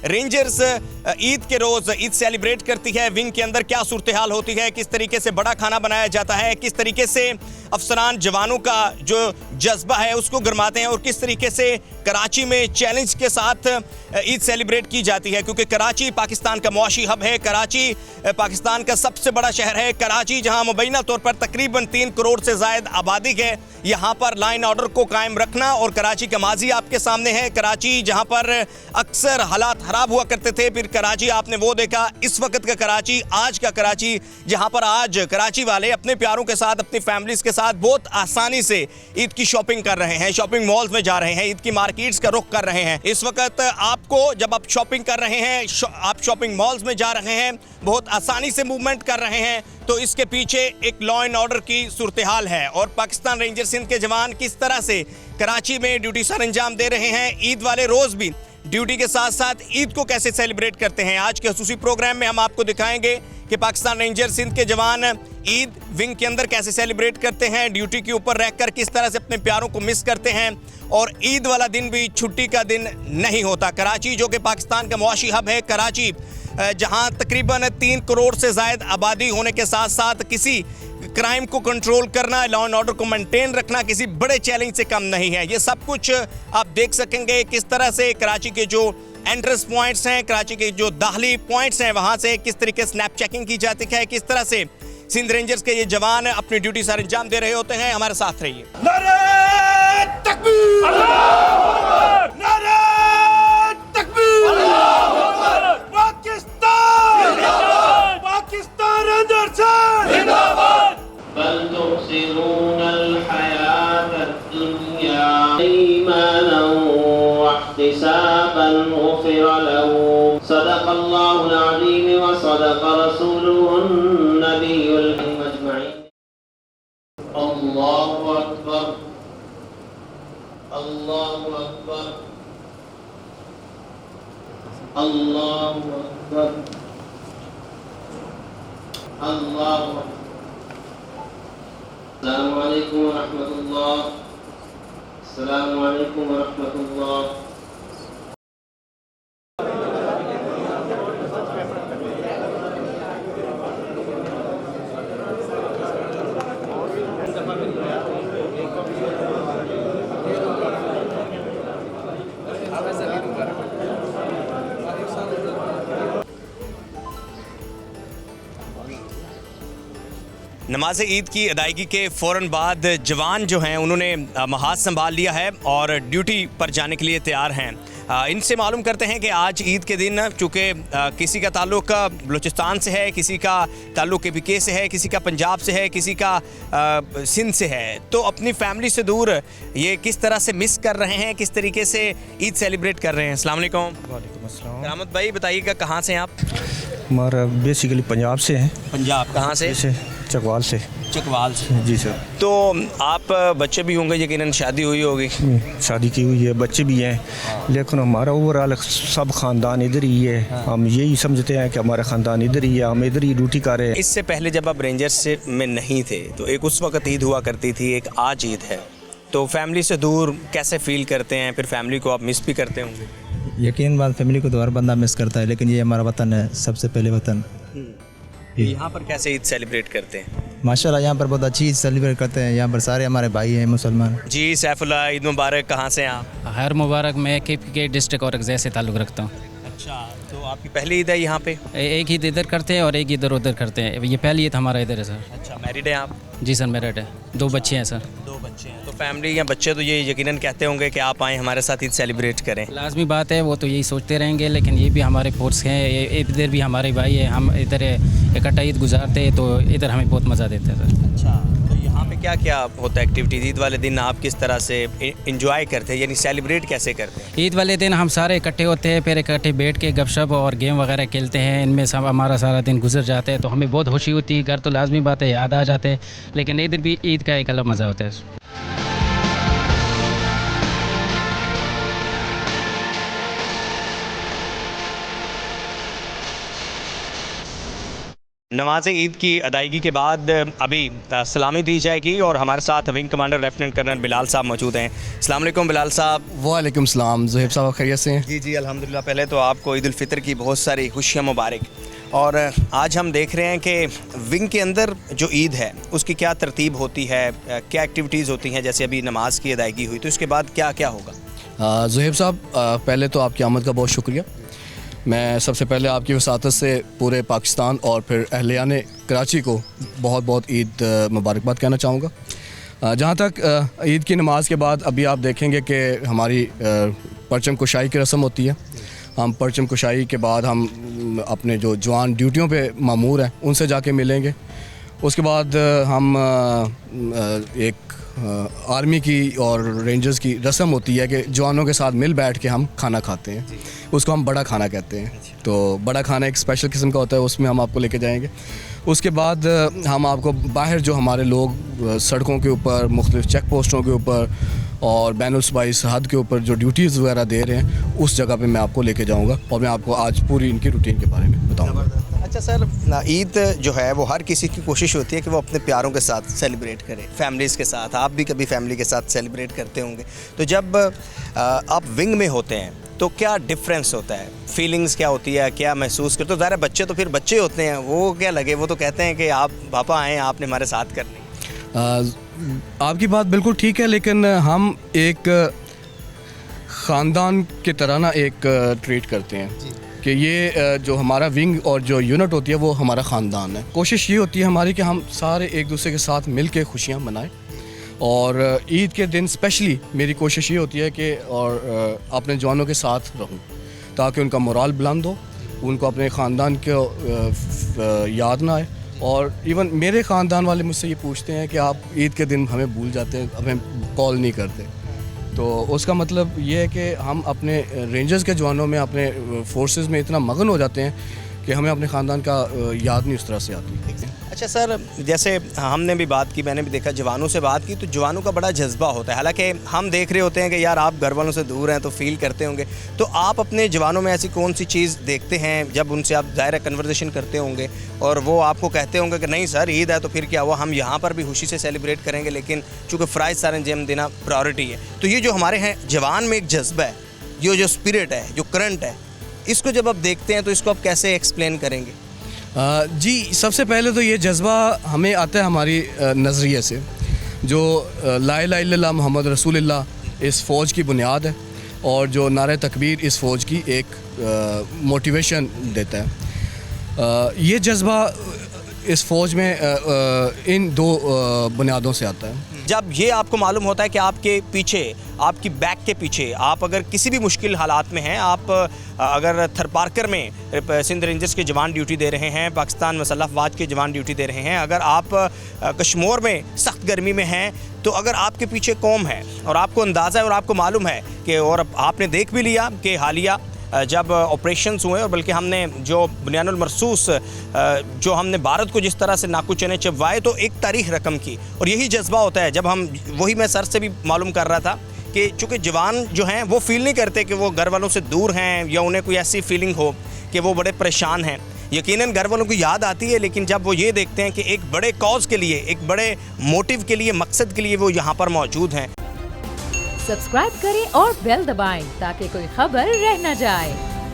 Rangers Eid के रोज Eid celebrate करती है, विंग के अंदर क्या सूरत हाल होती है, किस तरीके से बड़ा खाना बनाया जाता है, किस तरीके से अफसरान जवानों का जो जज्बा है उसको गरमाते हैं और किस तरीके से कराची में चैलेंज के साथ ईद सेलिब्रेट की जाती है, क्योंकि कराची पाकिस्तान का मुआशी हब है, कराची पाकिस्तान का सबसे बड़ा शहर है। कराची जहां मुबैना तौर पर तकरीबन 3 करोड़ से ज़ायद आबादी है, यहाँ पर लाइन ऑर्डर को कायम रखना और कराची का माजी आपके सामने है। कराची जहाँ पर अक्सर हालात ख़राब हुआ करते थे, फिर कराची आपने वो देखा, इस वक्त का कराची, आज का कराची, जहाँ पर आज कराची वाले अपने प्यारों के साथ, अपनी फैमिलीज़ के साथ बहुत आसानी से ईद की शॉपिंग कर रहे हैं, शॉपिंग मॉल्स में जा रहे हैं, ईद की मार्केट्स का रुख कर रहे हैं। इस वक्त आपको जब आप शॉपिंग कर रहे हैं, आप शॉपिंग मॉल्स में जा रहे हैं, बहुत आसानी से मूवमेंट कर रहे हैं, तो इसके पीछे एक लॉ एंड ऑर्डर की सूरत हाल है और पाकिस्तान रेंजर सिंध के जवान किस तरह से कराची में ड्यूटी सर अंजाम दे रहे हैं। ईद वाले रोज़ भी ड्यूटी के साथ साथ ईद को कैसे सेलिब्रेट करते हैं। आज के खसूसी प्रोग्राम में हम आपको दिखाएंगे कि पाकिस्तान रेंजर सिंध के जवान ईद विंग के अंदर कैसे सेलिब्रेट करते हैं, ड्यूटी के ऊपर रहकर किस तरह से अपने प्यारों को मिस करते हैं और ईद वाला दिन भी छुट्टी का दिन नहीं होता। कराची जो कि पाकिस्तान का मुआशी हब है, कराची जहां तकरीबन 3 करोड़ से ज़ायद आबादी होने के साथ साथ किसी क्राइम को कंट्रोल करना, लॉ एंड ऑर्डर को मेंटेन रखना किसी बड़े चैलेंज से कम नहीं है। ये सब कुछ आप देख सकेंगे किस तरह से कराची के जो एंट्रेंस पॉइंट्स हैं, कराची के जो दाखिली पॉइंट्स हैं, वहाँ से किस तरीके से स्नैप चेकिंग की जाती है, किस तरह से सिंध रेंजर्स के ये जवान अपनी ड्यूटी सर अंजाम दे रहे होते हैं। हमारे साथ रहिए। नारे तकबीर, अल्लाहू अकबर, नारे तकबीर, अल्लाहू अकबर, पाकिस्तान जिंदाबाद, पाकिस्तान रेंजर्स जिंदाबाद। बल तुसिरूनल हयातद दुनिया ईमानन व इहतिसाबन गुफिर लहू सदक़ल्लाहुल अज़ीम व सदक़ रसूलुहुन नबियुल अजमईन। अल्लाहु अकबर, अल्लाहु अकबर, अल्लाहु अकबर, अल्लाहु अकबर। अस्सलामु अलैकुम व रहमतुल्लाह, अस्सलामु अलैकुम व रहमतुल्लाह। नमाज ईद की अदायगी के फ़ौरन बाद जवान जो हैं उन्होंने महाज संभाल लिया है और ड्यूटी पर जाने के लिए तैयार हैं। इनसे मालूम करते हैं कि आज ईद के दिन चूँकि किसी का ताल्लुक़ बलूचिस्तान से है, किसी का ताल्लुक़ KPK से है, किसी का पंजाब से है, किसी का सिंध से है, तो अपनी फैमिली से दूर ये किस तरह से मिस कर रहे हैं, किस तरीके से ईद सेलिब्रेट कर रहे हैं। अस्सलाम वालेकुम। वालेकुम अस्सलाम। रहमत भाई बताइएगा कहाँ से हैं आप? हमारा बेसिकली पंजाब से हैं। पंजाब कहाँ से? चकवाल से। चकवाल से, जी सर। तो आप बच्चे भी होंगे, यकीनन शादी हुई होगी? शादी की हुई है, बच्चे भी हैं, लेकिन हमारा ओवरऑल सब ख़ानदान इधर ही है। हम यही समझते हैं कि हमारा ख़ानदान इधर ही है, हम इधर ही ड्यूटी कर रहे हैं। इससे पहले जब आप रेंजर्स में नहीं थे तो एक उस वक्त ईद हुआ करती थी, एक आज ईद है, तो फैमिली से दूर कैसे फील करते हैं? फिर फैमिली को आप मिस भी करते होंगे? यकीन बात, फैमिली को तो हर बंदा मिस करता है, लेकिन ये हमारा वतन है, सबसे पहले वतन। यहाँ पर कैसे ईद सेलिब्रेट करते हैं? माशाल्लाह यहाँ पर बहुत अच्छी सेलिब्रेट करते हैं। यहाँ पर सारे हमारे भाई हैं मुसलमान। जी सैफुल्लाह, ईद मुबारक। कहाँ से हैं आप? हर मुबारक। मैं KPK डिस्ट्रिक्ट और से ताल्लुक़ रखता हूँ। अच्छा, तो आपकी पहली ईद है यहाँ पे? एक ईद इधर करते हैं और एक इधर उधर करते हैं। ये पहली ईद हमारा इधर है सर। अच्छा, मैरिड हैं आप? जी सर, मैरिड है, 2 बच्चे हैं सर। 2 बच्चे हैं, तो फैमिली या बच्चे तो ये यकीनन कहते होंगे कि आप आएँ हमारे साथ ईद सेलिब्रेट करें। लाजमी बात है, वो तो यही सोचते रहेंगे, लेकिन ये भी हमारे फोर्स हैं, इधर भी हमारे भाई हैं, हम इधर इकट्ठा ईद गुजारते हैं, तो इधर हमें बहुत मज़ा देते हैं सर। अच्छा, तो यहाँ पे क्या क्या होता है एक्टिविटीज़? ईद वाले दिन आप किस तरह से इंजॉय करते हैं, यानी सेलिब्रेट कैसे करते हैं? ईद वाले दिन हम सारे इकट्ठे होते हैं, फिर इकट्ठे बैठ के गपशप और गेम वगैरह खेलते हैं, इनमें सब हमारा सारा दिन गुजर जाता है, तो हमें बहुत खुशी होती है। घर तो लाजमी बात है, याद आ जाते हैं, लेकिन इधर भी ईद का एक अलग मज़ा होता है। नमाज ईद की अदायगी के बाद अभी सलामी दी जाएगी और हमारे साथ wing commander lieutenant colonel Bilal sahab मौजूद हैं। अस्सलाम वालेकुम बिलाल साहब। वालेकुम सलाम। ज़ुहैब साहब खैरियत से हैं? जी जी अल्हम्दुलिल्लाह। पहले तो आपको ईद उल फितर की बहुत सारी खुशियाँ मुबारक। और आज हम देख रहे हैं कि विंग के अंदर जो ईद है उसकी क्या तरतीब होती है, क्या एक्टिविटीज़ होती हैं। जैसे अभी नमाज की अदायगी हुई तो इसके बाद क्या क्या होगा? ज़ुहैब साहब, पहले तो आपकी आमद का बहुत शुक्रिया। मैं सबसे पहले आपकी वसातत से पूरे पाकिस्तान और फिर अहलियान कराची को बहुत बहुत ईद मुबारकबाद कहना चाहूँगा। जहाँ तक ईद की नमाज के बाद अभी आप देखेंगे कि हमारी परचम कुशाई की रस्म होती है। हम परचम कुशाई के बाद हम अपने जो जवान ड्यूटियों पे मामूर हैं उनसे जाके मिलेंगे। उसके बाद हम एक आर्मी की और रेंजर्स की रस्म होती है कि जवानों के साथ मिल बैठ के हम खाना खाते हैं, उसको हम बड़ा खाना कहते हैं। तो बड़ा खाना एक स्पेशल किस्म का होता है, उसमें हम आपको लेके जाएंगे। उसके बाद हम आपको बाहर जो हमारे लोग सड़कों के ऊपर, मुख्तलिफ चेक पोस्टों के ऊपर और बैनुल-सूबाई सरहद के ऊपर जो ड्यूटीज़ वगैरह दे रहे हैं उस जगह पे मैं आपको लेके जाऊंगा और मैं आपको आज पूरी इनकी रूटीन के बारे में बताऊंगा। अच्छा सर, ईद जो है वो हर किसी की कोशिश होती है कि वो अपने प्यारों के साथ सेलिब्रेट करे, फैमिलीज़ के साथ। आप भी कभी फैमिली के साथ सेलिब्रेट करते होंगे। तो जब आप विंग में होते हैं तो क्या डिफरेंस होता है, फीलिंग्स क्या होती है, क्या महसूस करते हो? ज़ाहिर है बच्चे तो फिर बच्चे होते हैं, वो क्या लगे, वो तो कहते हैं कि आप पापा आएँ, आपने हमारे साथ करनी। आपकी बात बिल्कुल ठीक है, लेकिन हम एक ख़ानदान की तरह ना एक ट्रीट करते हैं कि ये जो हमारा विंग और जो यूनिट होती है वो हमारा ख़ानदान है। कोशिश ये होती है हमारी कि हम सारे एक दूसरे के साथ मिल के खुशियाँ मनाएं। और ईद के दिन स्पेशली मेरी कोशिश ये होती है कि और अपने जवानों के साथ रहूं ताकि उनका मोराल बुलंद हो, उनको अपने ख़ानदान को याद ना आए। और इवन मेरे ख़ानदान वाले मुझसे ये पूछते हैं कि आप ईद के दिन हमें भूल जाते हैं, हमें कॉल नहीं करते। तो उसका मतलब ये है कि हम अपने रेंजर्स के जवानों में, अपने फोर्सेस में इतना मगन हो जाते हैं कि हमें अपने ख़ानदान का याद नहीं उस तरह से आती। अच्छा सर, जैसे हमने भी बात की, मैंने भी देखा जवानों से बात की, तो जवानों का बड़ा जज्बा होता है। हालांकि हम देख रहे होते हैं कि यार आप घर वालों से दूर हैं तो फील करते होंगे। तो आप अपने जवानों में ऐसी कौन सी चीज़ देखते हैं जब उनसे आप ज़ाहिर कन्वर्सेशन करते होंगे और वो आपको कहते होंगे कि नहीं सर ईद है तो फिर क्या हुआ, हम यहाँ पर भी खुशी से सेलिब्रेट करेंगे, लेकिन चूँकि फ़राइज़ सरअंजाम देना प्रायोरिटी है। तो ये जो हमारे हैं जवान में एक जज्बा है, ये जो स्पिरिट है, जो करंट है, इसको जब आप देखते हैं तो इसको आप कैसे एक्सप्लेन करेंगे? जी, सबसे पहले तो ये जज्बा हमें आता है हमारी नज़रिए से, जो ला इलाहा इल्लल्लाह मुहम्मद रसूलुल्लाह इस फ़ौज की बुनियाद है और जो नारे तकबीर इस फ़ौज की एक मोटिवेशन देता है। ये जज्बा इस फ़ौज में इन दो बुनियादों से आता है। जब ये आपको मालूम होता है कि आपके पीछे, आपकी बैक के पीछे, आप अगर किसी भी मुश्किल हालात में हैं, आप अगर थरपारकर में सिंध रेंजर्स के जवान ड्यूटी दे रहे हैं, पाकिस्तान मसल्लह अफ़वाज के जवान ड्यूटी दे रहे हैं, अगर आप कश्मीर में सख्त गर्मी में हैं, तो अगर आपके पीछे कौम है और आपको अंदाज़ा है और आपको मालूम है कि, और आपने देख भी लिया कि हालिया जब ऑपरेशंस हुए और बल्कि हमने जो बुनियानुल मरसूस जो हमने भारत को जिस तरह से नाकू चने चबवाए, तो एक तारीख रकम की। और यही जज्बा होता है जब हम, वही मैं सर से भी मालूम कर रहा था कि चूँकि जवान जो हैं वो फील नहीं करते कि वो घर वालों से दूर हैं या उन्हें कोई ऐसी फीलिंग हो कि वो बड़े परेशान हैं। यकीनन घर वालों को याद आती है, लेकिन जब वो ये देखते हैं कि एक बड़े कॉज के लिए, एक बड़े मोटिव के लिए, मकसद के लिए वो यहाँ पर मौजूद हैं। सब्सक्राइब करें और बेल दबाएं ताकि कोई खबर रह न जाए।